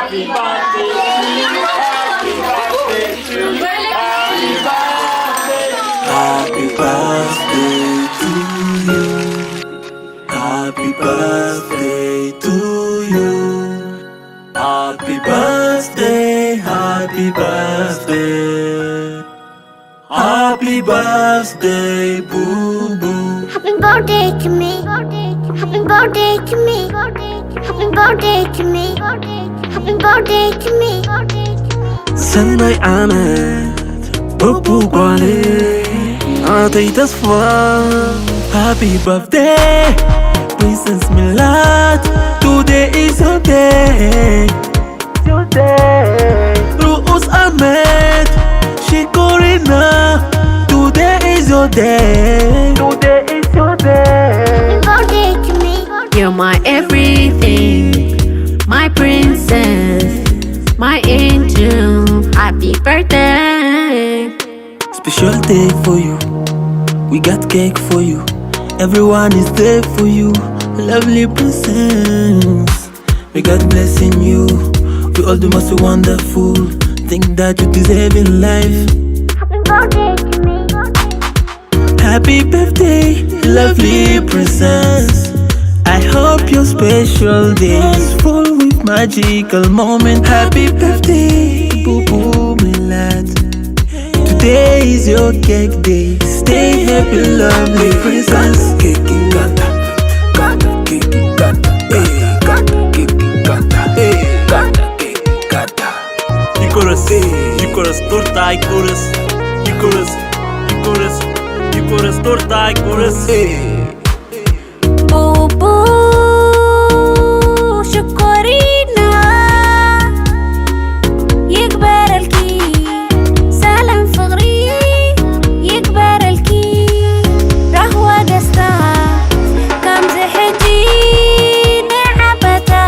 Happy birthday to you. Happy birthday to you. Happy birthday to you. Happy birthday, happy birthday. Happy birthday, BuBu. Happy birthday to me. Happy birthday to me. Happy birthday to me. Happy birthday to me. سنة عامت بوبو قالي أعطي تصفى. Happy birthday Princess Melat. Today is your day. رؤوس أحمد شكرنا. Today is your day. Today is your day. Happy birthday to me. You're my everything, my princess, my angel. Happy birthday. Special day for you. We got cake for you. Everyone is there for you. Lovely princess. May God blessing you. You all the most wonderful thing that you deserve in life. Happy birthday to me. Happy birthday, lovely princess. I hope your special day is full with magical moment. Happy birthday, BuBu Melat. Today is your cake day. Stay happy, lovely princess. Cake gata, gata, cake gata, gata, cake gata, gata, cake gata. Chorus, torta, chorus, torta, chorus. BuBu شكرنا يكبر الكي سلام فغري يكبر الكي رهوة دستا كم زحجي نعبتا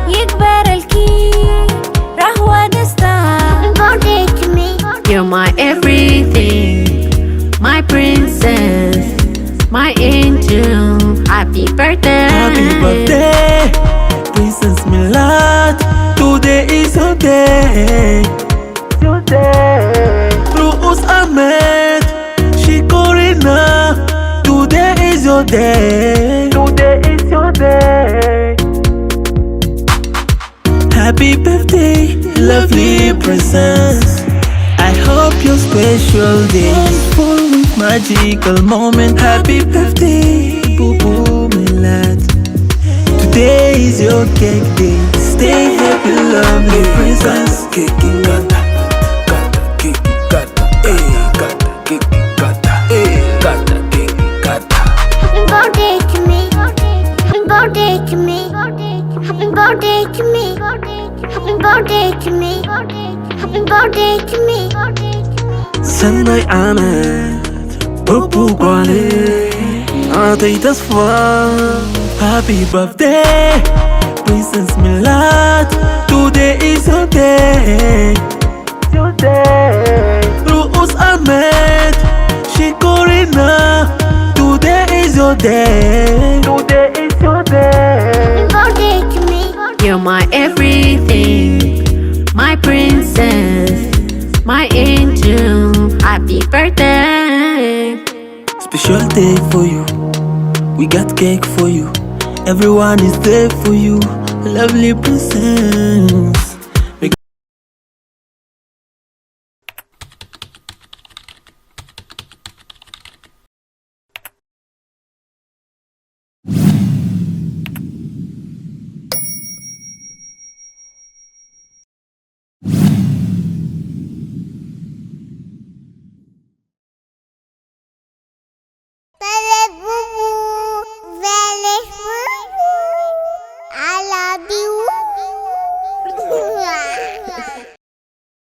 يكبر الكي رهوة دستا. Happy birthday to me. You're my everything, my princess, my angel. Happy birthday. Happy birthday, Princess Melat. Today is your day. Your day. Ru'us Ahmed, Shikorina. Today is your day. Today is your day. Happy birthday, lovely princess. I hope your special day is full with magical moment. Happy birthday, BuBu Melat. Today is your cake day. Stay happy, lovely princess. Cake gata, gata, cake gata, gata, cake gata, gata, cake gata. Happy birthday to me. Happy birthday to me. Happy birthday to me. Happy birthday to me. Happy birthday to me. سنة عامت بوبو قالي أعطي تصفى. Happy birthday Princess Melat. Today is your day. Your day. رؤوس أحمد شكرنا. Today is your day. Today is your day. Happy birthday to me. You're my everything, my princess, my angel. Happy birthday. Special day for you. We got cake for you. Everyone is there for you. Lovely princess.